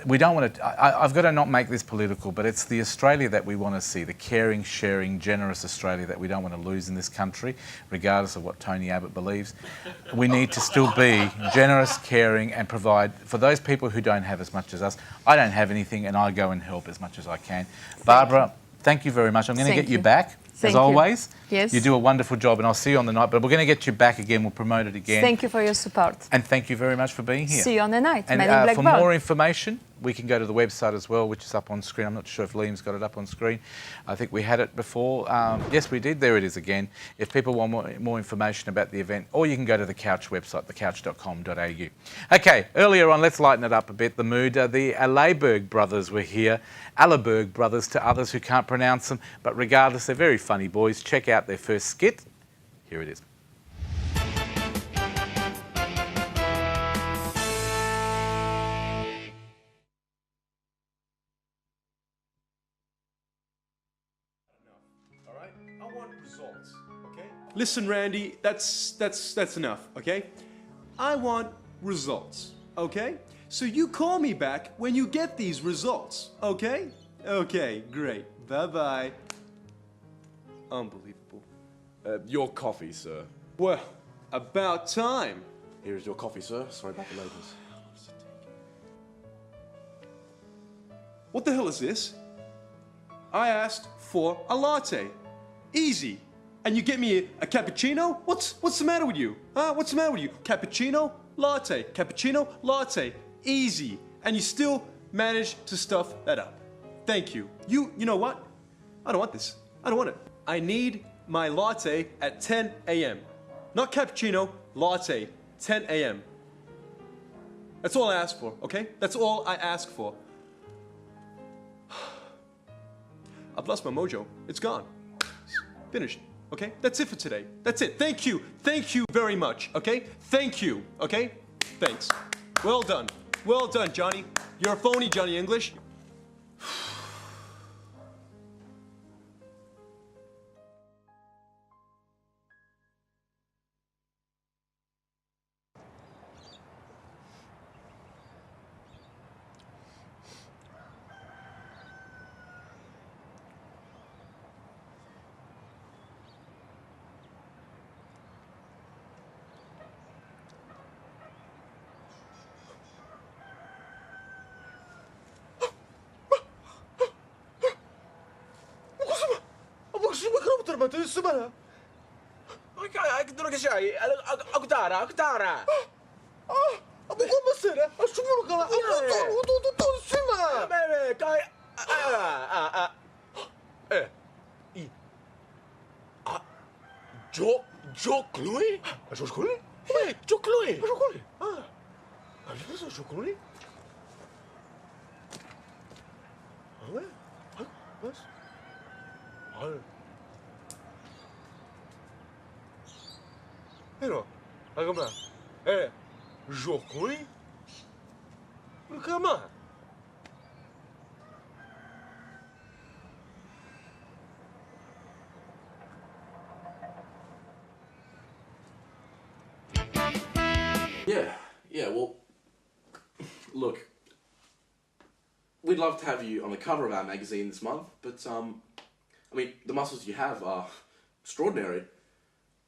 we don't want to. I've got to not make this political, but it's the Australia that we want to see, the caring, sharing, generous Australia that we don't want to lose in this country, regardless of what Tony Abbott believes. We need to still be generous, caring, and provide for those people who don't have as much as us. I don't have anything, and I go and help as much as I can. Barbara, thank you very much. I'm going to Thank get you you. back. Thank As you. always, Yes. you do a wonderful job, and I'll see you on the night. But we're going to get you back again. We'll promote it again. Thank you for your support. And thank you very much for being here. See you on the night. And Men in Black for Ball. more information, we can go to the website as well, which is up on screen. I'm not sure if Liam's got it up on screen. I think we had it before. Yes, we did. There it is again. If people want more information about the event, or you can go to the Couch website, thecouch.com.au. Okay, earlier on, let's lighten it up a bit, the mood. The Alaberg brothers were here. Alaberg brothers to others who can't pronounce them, but regardless, they're very funny boys. Check out their first skit. Here it is. All right? I want results, okay? Listen, Randy, that's enough, okay? I want results, okay? So you call me back when you get these results, okay? Okay, great. Bye-bye. Unbelievable. Your coffee, sir. Well, about time. Here's your coffee, sir. Sorry about the labels. What the hell is this? I asked for a latte. Easy. And you get me a cappuccino? What's the matter with you? Huh? What's the matter with you? Cappuccino, latte. Cappuccino, latte. Easy. And you still manage to stuff that up. Thank you. You know what? I don't want this. I don't want it. I need my latte at 10 a.m. Not cappuccino, latte. 10 a.m. That's all I ask for, okay? That's all I ask for. I've lost my mojo. It's gone. Finished. Okay? That's it for today. That's it. Thank you. Thank you very much. Okay? Thank you. Okay? Thanks. Well done. Well done, Johnny. You're a phony, Johnny English. Yeah, well, look, we'd love to have you on the cover of our magazine this month, but, I mean, the muscles you have are extraordinary.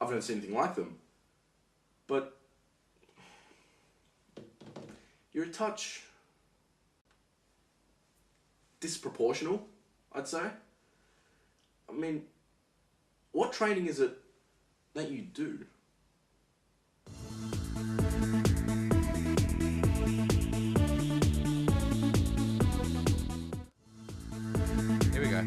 I've never seen anything like them. But you're a touch disproportional, I'd say. I mean, what training is it that you do? Here we go.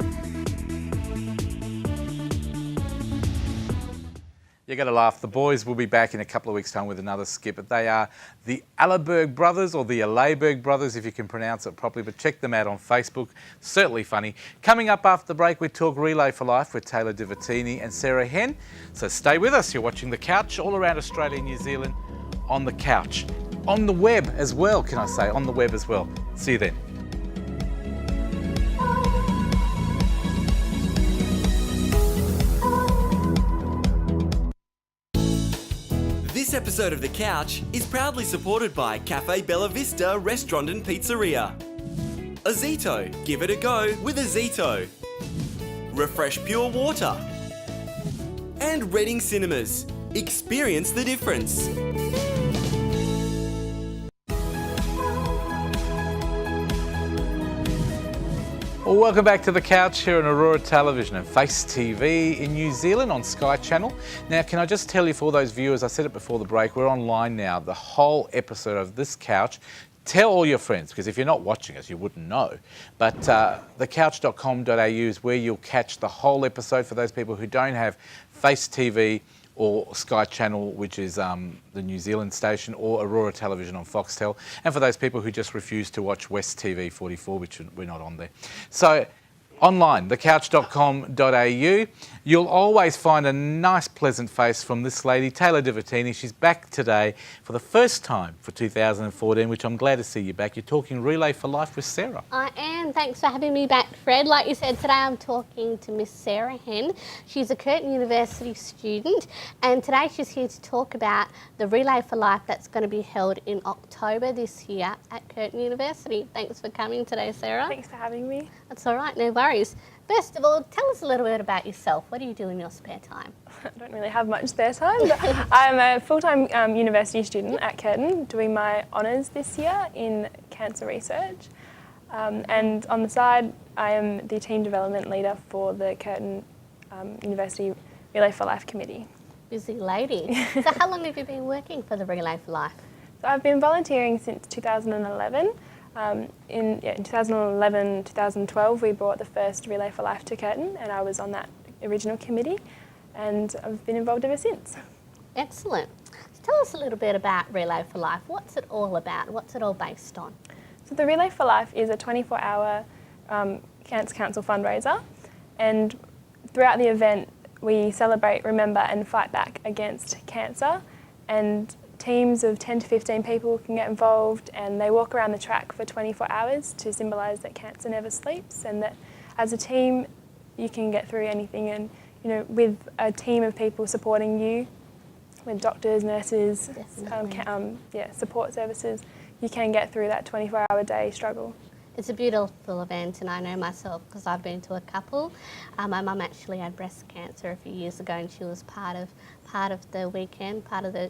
You're going to laugh. The boys will be back in a couple of weeks' time with another skit, but they are the Alaberg brothers, or the Alaberg brothers, if you can pronounce it properly, but check them out on Facebook. Certainly funny. Coming up after the break, we talk Relay for Life with Tayla Divitini and Sarah Henn. So stay with us. You're watching The Couch all around Australia and New Zealand on The Couch. On the web as well, can I say? On the web as well. See you then. This episode of The Couch is proudly supported by Cafe Bella Vista Restaurant and Pizzeria. Ozito, give it a go with Ozito. Refresh Pure Water. And Reading Cinemas. Experience the difference. Well, welcome back to The Couch here on Aurora Television and Face TV in New Zealand on Sky Channel. Now, can I just tell you, for all those viewers, I said it before the break, we're online now, the whole episode of this Couch. Tell all your friends, because if you're not watching us, you wouldn't know. But thecouch.com.au is where you'll catch the whole episode for those people who don't have Face TV or Sky Channel, which is the New Zealand station, or Aurora Television on Foxtel. And for those people who just refuse to watch West TV 44, which we're not on there. So, online, thecouch.com.au. You'll always find a nice, pleasant face from this lady, Tayla Divitini. She's back today for the first time for 2014, which I'm glad to see you back. You're talking Relay for Life with Sarah. I am. Thanks for having me back, Fred. Like you said, today I'm talking to Miss Sarah Henn. She's a Curtin University student, and today she's here to talk about the Relay for Life that's going to be held in October this year at Curtin University. Thanks for coming today, Sarah. Thanks for having me. That's all right, no worries. First of all, tell us a little bit about yourself. What do you do in your spare time? I don't really have much spare time, but I'm a full-time university student at Curtin doing my honours this year in cancer research. And on the side, I am the team development leader for the Curtin University Relay for Life committee. Busy lady. So how long have you been working for the Relay for Life? So I've been volunteering since 2011. In 2011, 2012, we brought the first Relay for Life to Curtin, and I was on that original committee, and I've been involved ever since. Excellent. So tell us a little bit about Relay for Life. What's it all about? What's it all based on? So the Relay for Life is a 24-hour Cancer Council fundraiser, and throughout the event, we celebrate, remember, and fight back against cancer, and teams of 10 to 15 people can get involved, and they walk around the track for 24 hours to symbolise that cancer never sleeps, and that as a team you can get through anything. And you know, with a team of people supporting you, with doctors, nurses, support services, you can get through that 24-hour day struggle. It's a beautiful event, and I know myself because I've been to a couple. My mum actually had breast cancer a few years ago, and she was part of the weekend, part of the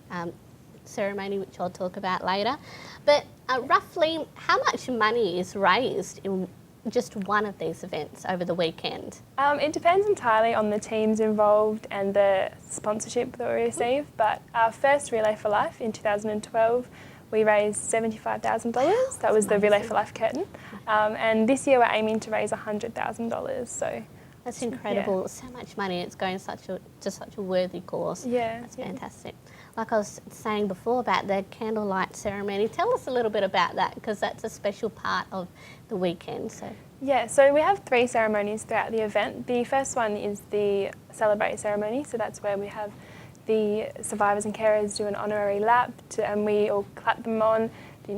ceremony, which I'll talk about later. But roughly, how much money is raised in just one of these events over the weekend? It depends entirely on the teams involved and the sponsorship that we receive, but our first Relay for Life in 2012 we raised $75,000. That was the Relay for Life curtain. And this year we're aiming to raise $100,000. So that's incredible. Yeah. So much money. It's going to such a worthy cause. Yeah. That's fantastic. Like I was saying before about the candlelight ceremony, tell us a little bit about that, because that's a special part of the weekend. So. Yeah, so we have 3 ceremonies throughout the event. The first one is the Celebrate ceremony, so that's where we have the survivors and carers do an honorary lap and we all clap them on,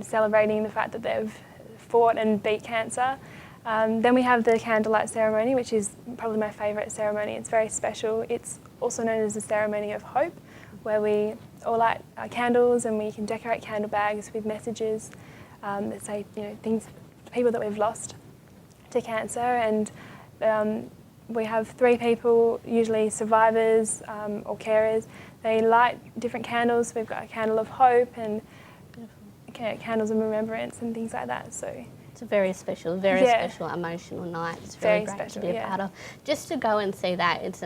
celebrating the fact that they've fought and beat cancer. Then we have the candlelight ceremony, which is probably my favourite ceremony. It's very special. It's also known as the ceremony of hope, where we all light our candles and we can decorate candle bags with messages that say, things, people that we've lost to cancer. And we have 3 people, usually survivors or carers. They light different candles. We've got a candle of hope and candles of remembrance and things like that. So it's a very special, special emotional night. It's very great special, to be a part of. Just to go and see that, it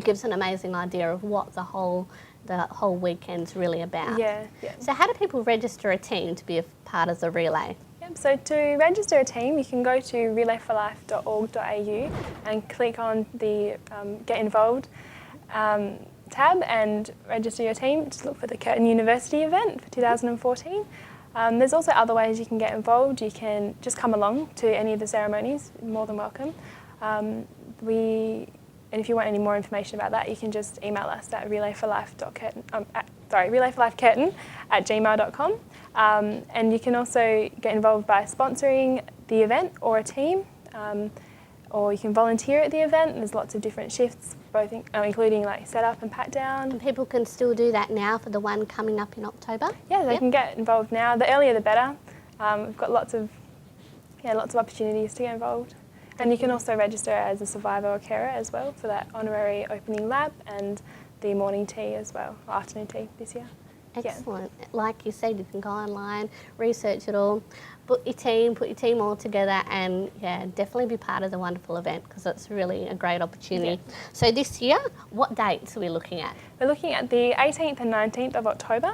gives an amazing idea of what the whole weekend's really about. Yeah. So how do people register a team to be a part of the relay? So to register a team, you can go to relayforlife.org.au and click on the Get Involved tab and register your team. Just look for the Curtin University event for 2014. There's also other ways you can get involved. You can just come along to any of the ceremonies, you're more than welcome. And if you want any more information about that, you can just email us at relayforlifecurtain@gmail.com. And you can also get involved by sponsoring the event or a team, or you can volunteer at the event. There's lots of different shifts, both including like setup and pat down. And people can still do that now for the one coming up in October? Yeah, they can get involved now. The earlier the better. We've got lots of opportunities to get involved. And you can also register as a survivor or carer as well for that honorary opening lap and the morning tea as well, or afternoon tea this year. Excellent. Yeah. Like you said, you can go online, research it all, put your team all together, and definitely be part of the wonderful event, because it's really a great opportunity. Yeah. So this year, what dates are we looking at? We're looking at the 18th and 19th of October.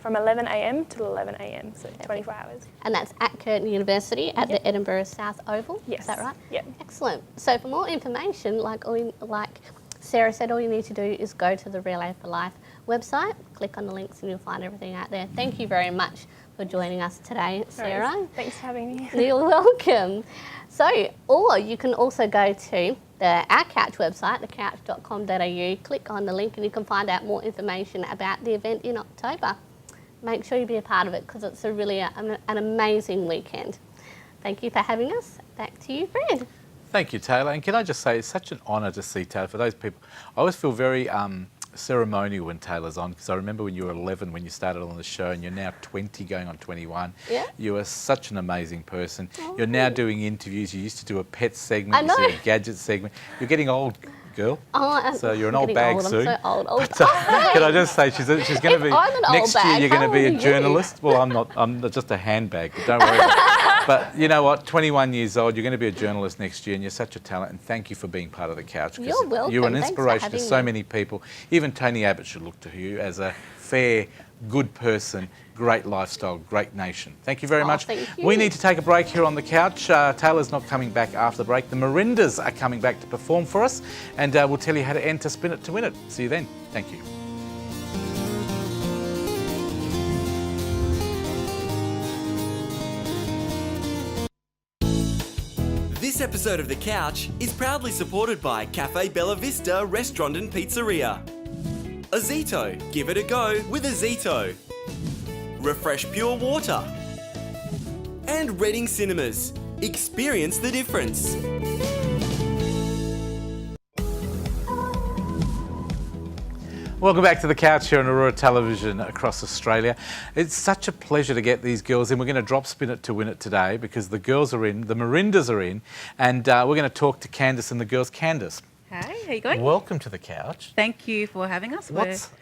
From 11 a.m. till 11 a.m, so 24 hours. And that's at Curtin University at the Edinburgh South Oval, is that right? Yep. Excellent. So for more information, like Sarah said, all you need to do is go to the Relay for Life website, click on the links and you'll find everything out there. Thank you very much for joining us today, Sarah. Thanks for having me. You're welcome. So, or you can also go to our Couch website, thecouch.com.au, click on the link and you can find out more information about the event in October. Make sure you be a part of it, because it's a really an amazing weekend. Thank you for having us. Back to you, Fred. Thank you, Tayla. And can I just say, it's such an honour to see Tayla. For those people, I always feel very ceremonial when Tayla's on, because I remember when you were 11 when you started on the show, and you're now 20 going on 21. Yeah. You are such an amazing person. Oh. You're now doing interviews. You used to do a pet segment. I know. You do a gadget segment. You're getting old, girl. Oh, so you're an old bag soon. I'm so old. But, can I just say, she's going to be, next year you're going to be a journalist. Well, I'm not. I'm just a handbag, but don't worry about it. But you know what? 21 years old, you're going to be a journalist next year, and you're such a talent. And thank you for being part of the Couch. You're welcome. You're an inspiration to so many people. Even Tony Abbott should look to you as a fair, good person, great lifestyle, great nation. Thank you very much. Thank you. We need to take a break here on the Couch. Taylor's not coming back after the break. The Merindas are coming back to perform for us, and we'll tell you how to enter Spin It to Win It. See you then. Thank you. This episode of The Couch is proudly supported by Cafe Bella Vista Restaurant and Pizzeria. Ozito, give it a go with Ozito. Refresh Pure Water. And Reading Cinemas, experience the difference. Welcome back to The Couch here on Aurora Television across Australia. It's such a pleasure to get these girls in. We're going to drop Spin It to Win It today because the girls are in, the Merindas are in, and we're going to talk to Candice and the girls. Candice, Hey, how you going? Welcome to the couch. Thank you for having us.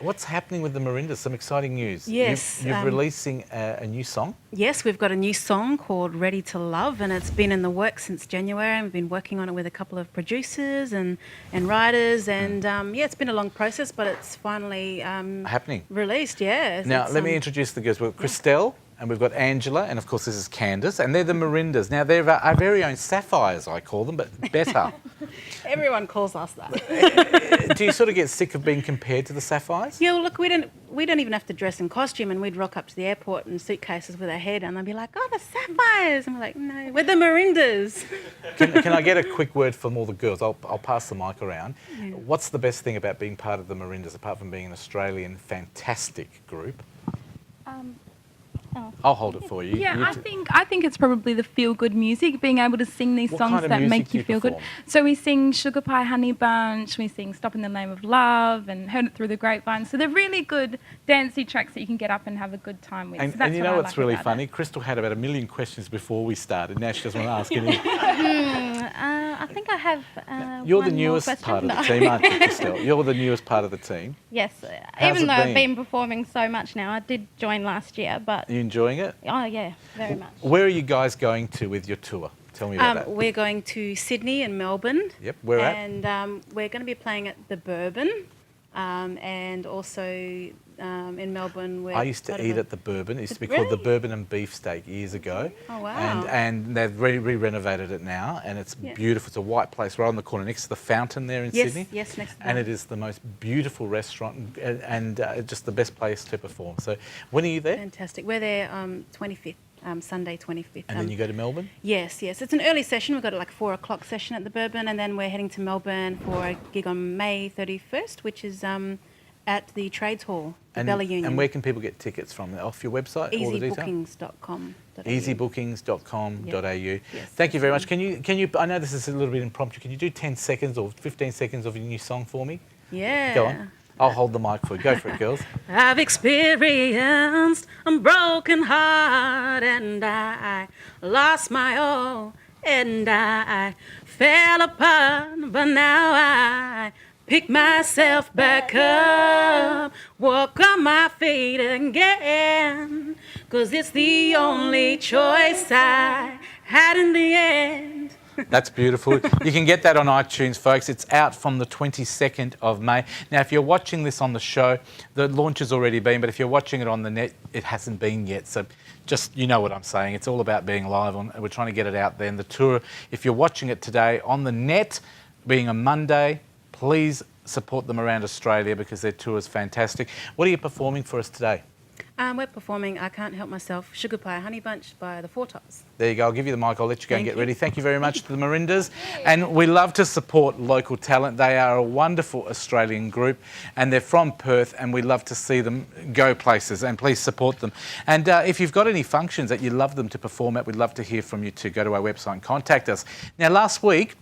What's happening with the Merindas? Some exciting news. Yes, You're releasing a new song? Yes, we've got a new song called Ready to Love, and it's been in the works since January, and we've been working on it with a couple of producers and writers, and yeah, it's been a long process, but it's finally happening. Released, yeah. Now, let me introduce the girls. We've got Christelle, and we've got Angela, and of course this is Candice, and they're the Merindas. Now, they're our very own sapphires, I call them, but better. Everyone calls us that. Do you sort of get sick of being compared to the sapphires? Yeah, well, look, we don't even have to dress in costume, and we'd rock up to the airport in suitcases with our head, and they'd be like, "Oh, the sapphires," and we're like, "No, we're the Merindas." Can I get a quick word from all the girls? I'll pass the mic around. Yeah. What's the best thing about being part of the Merindas, apart from being an Australian fantastic group? I'll hold it for you. Yeah, I think it's probably the feel-good music, being able to sing these songs kind of that music make do you you feel good. perform? So we sing Sugar Pie Honey Bunch, we sing Stop in the Name of Love, and Heard It Through the Grapevine. So they're really good dancey tracks that you can get up and have a good time with. And, so that's and you what know I what's like really about funny? Crystal had about 1 million questions before we started. Now she doesn't want to ask any. I think I have. You're the one more newest question. part of the No. team, aren't you, Christelle? You're the newest part of the team. Yes, How's even it though I've been? been performing so much now, I did join last year, but Are you enjoying it? oh yeah, very much. Where are you guys going to with your tour? Tell me about that. We're going to Sydney and Melbourne. Yep, where at? And we're going to be playing at the Bourbon, and also in Melbourne. I used to eat at the Bourbon. It used to be called the Bourbon and Beefsteak years ago. Oh, wow. And they've re-renovated it now, and it's beautiful. It's a white place right on the corner next to the fountain there in Sydney. Yes, next to And that. it is the most beautiful restaurant and just the best place to perform. So when are you there? Fantastic. We're there 25th, Sunday 25th. And then you go to Melbourne? Yes. It's an early session. We've got like 4 o'clock session at the Bourbon, and then we're heading to Melbourne for a gig on May 31st, which is at the Trades Hall, the Bella Union. And where can people get tickets from? Off your website? All the detail? Easybookings.com.au. Easybookings.com.au. Yes, Thank you very much. Can you? I know this is a little bit impromptu. Can you do 10 seconds or 15 seconds of your new song for me? Yeah. Go on. I'll hold the mic for you. Go for it, girls. I've experienced a broken heart, and I lost my all, and I fell apart, but now I pick myself back up, walk on my feet again, 'cause it's the only choice I had in the end. That's beautiful. You can get that on iTunes, folks. It's out from the 22nd of May. Now, if you're watching this on the show, the launch has already been, but if you're watching it on the net, it hasn't been yet. So just, you know what I'm saying. It's all about being live. We're trying to get it out there. And the tour, if you're watching it today on the net, being a Monday, please support them around Australia because their tour is fantastic. What are you performing for us today? We're performing I Can't Help Myself, Sugar Pie Honey Bunch by the Four Tops. There you go. I'll give you the mic. I'll let you go and Thank get you. ready. Thank you very much to the Merindas. And we love to support local talent. They are a wonderful Australian group and they're from Perth and we love to see them go places and please support them. And if you've got any functions that you'd love them to perform at, we'd love to hear from you too. Go to our website and contact us. Now, last week,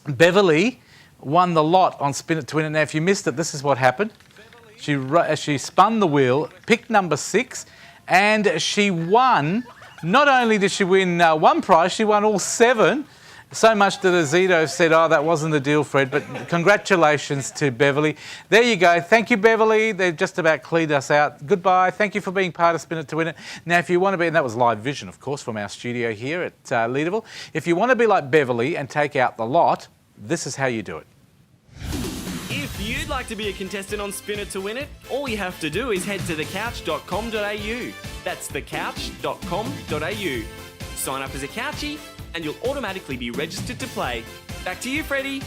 Beverly won the lot on Spin It to Win It. Now, if you missed it, this is what happened. She spun the wheel, picked number 6, and she won. Not only did she win one prize, she won all 7. So much that Ozito said, oh, that wasn't the deal, Fred. But congratulations to Beverly. There you go. Thank you, Beverly. They've just about cleared us out. Goodbye. Thank you for being part of Spin It to Win It. Now, if you want to be, and that was live vision, of course, from our studio here at Leaderville. If you want to be like Beverly and take out the lot, this is how you do it. If you'd like to be a contestant on Spin It to Win It, all you have to do is head to thecouch.com.au. That's thecouch.com.au. Sign up as a couchie and you'll automatically be registered to play. Back to you, Freddie.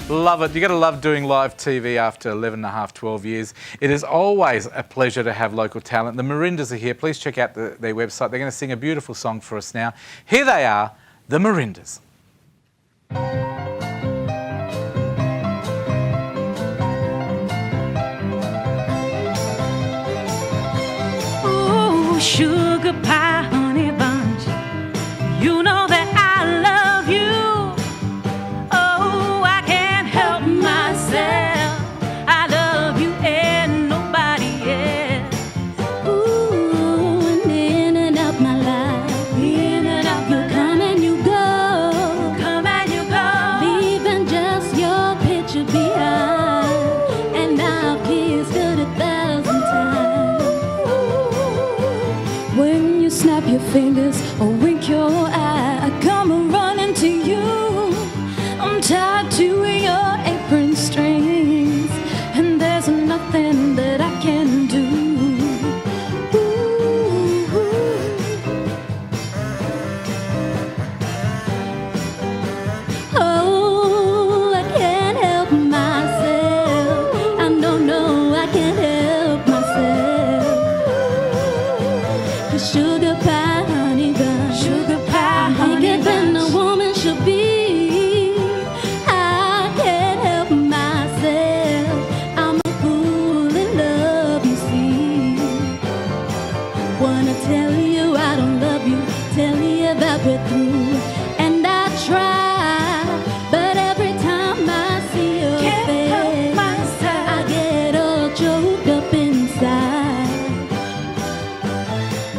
Love it. You've got to love doing live TV after 11 and a half, 12 years. It is always a pleasure to have local talent. The Merindas are here. Please check out their website. They're going to sing a beautiful song for us now. Here they are, the Merindas. Ooh, sugar pie, honey bunch. You know that I love you. Oh, I can't help myself. I love you and nobody else. Ooh, and in and out my life, In and out you come and you go, come and you go. leaving just your picture fingers or wink your eye. I come running to you. I'm tied to your apron strings, and there's nothing that I can do. Oh, I can't help myself. I no, I can't help myself. The sugar pie, honey bun, sugar pie, honey bun, a woman should be. I can't help myself. I'm a fool in love, you see. Wanna tell you I don't love you, tell you that we're through, and I try, but every time I see your face, I get all choked up inside.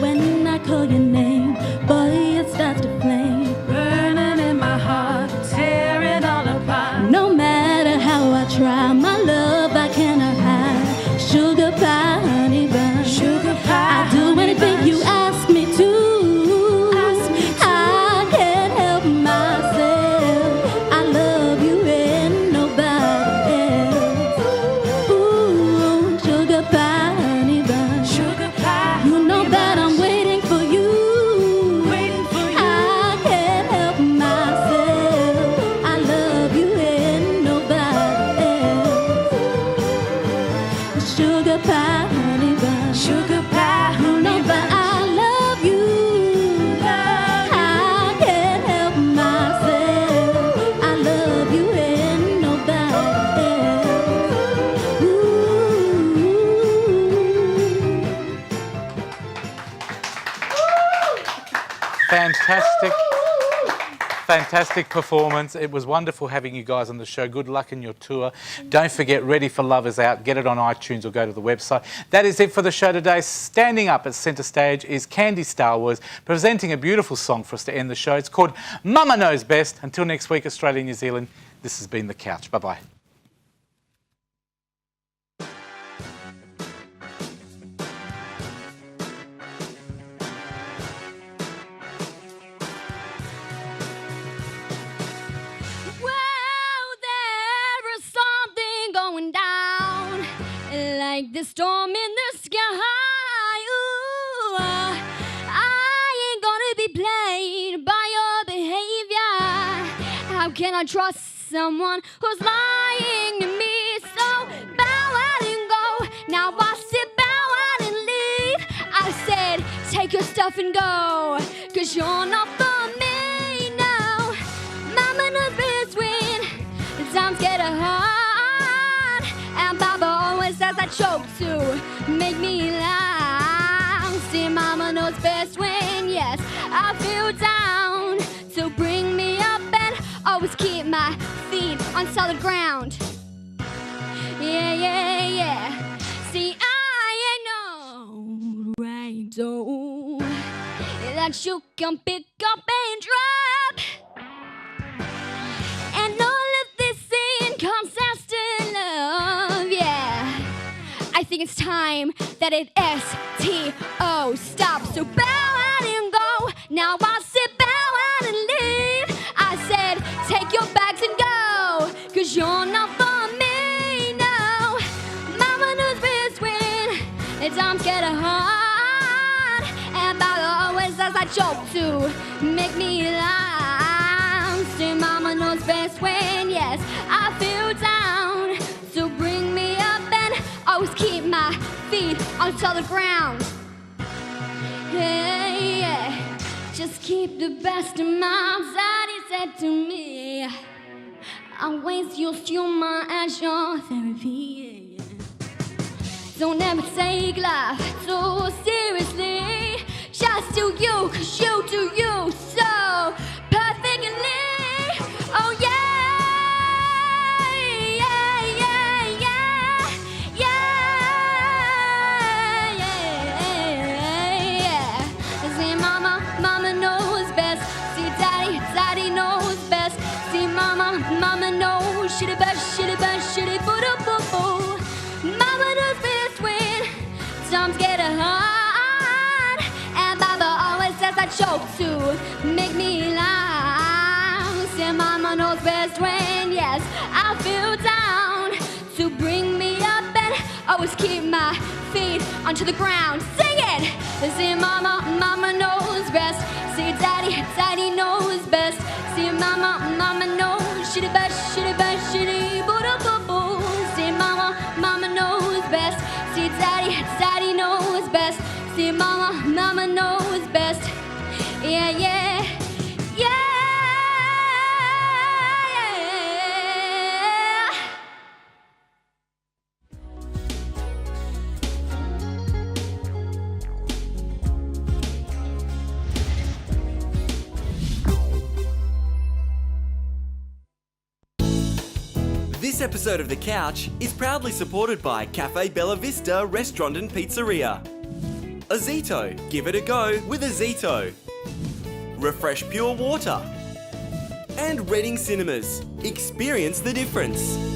When I call your name, boy, it starts to flame, burning in my heart, tearing all apart. No matter how I try, my love I cannot hide. Sugar pie, honey bun, sugar pie, I do anything you ask me to. I can't help myself. I love you and nobody else. Ooh, sugar pie, honey bun, sugar pie, you know that I'm waiting for you. I can't help myself. I love you and nobody else. Sugar pie, honey bun, sugar pie, you know that I love you. I can't help myself. I love you and nobody else. Ooh. Fantastic. Fantastic performance. It was wonderful having you guys on the show. Good luck in your tour. Don't forget, Ready for Love is out. Get it on iTunes or go to the website. That is it for the show today. Standing up at centre stage is Candy Stawarz, presenting a beautiful song for us to end the show. It's called Mama Knows Best. Until next week, Australia, New Zealand, this has been The Couch. Bye-bye. Well, there is something going down, like the storm in the sky. Ooh, I ain't gonna be played by your behavior. How can I trust someone who's lying to me? So bow out and go. Now I said bow out and leave. I said take your stuff and go, 'cause you're not for me now. Mama knows best when the times get hard, and Papa always says I choke to make me laugh. See, Mama knows best when, yes, I feel down, so bring me up and always keep my feet on solid ground. Yeah, yeah, yeah. See, I ain't no right so that you can pick up and drop. And all of this inconsistent love, yeah. I think it's time that it S-T-O stop. So bow out and go. Now I said bow out and leave. I said take your bags and go, 'cause you're not for me now. Mama knows best when the times get hard, and Papa always says I joke to make me laugh. See, Mama knows best when, yes, I feel down, so bring me up and always keep my feet on solid ground. Yeah, yeah. Just keep the best in mind, Daddy said to me. Always use humor as your therapy. Don't ever take life so seriously. Just do you, 'cause you do you so perfectly. Oh yeah, yeah, yeah, yeah, yeah, yeah, yeah. See, Mama knows best. See, Daddy knows best. See, Mama knows shitty best, shitty boo boo boo. Mama knows best when times get hard, and Papa always says I a joke to make me laugh. Say mama knows best when, yes, I feel down. To bring me up and always keep my feet onto the ground. Sing it! Say mama, mama knows best. Say daddy, daddy knows best. Say mama, mama knows shitty best, shitty best, shitty boo-da-boo-boo. Say mama, mama knows best. Say daddy, daddy knows best. Say mama, mama knows best. Yeah, yeah, yeah, yeah. This episode of The Couch is proudly supported by Cafe Bella Vista Restaurant and Pizzeria. Ozito, give it a go with Ozito. Refresh Pure Water. And Reading Cinemas, experience the difference.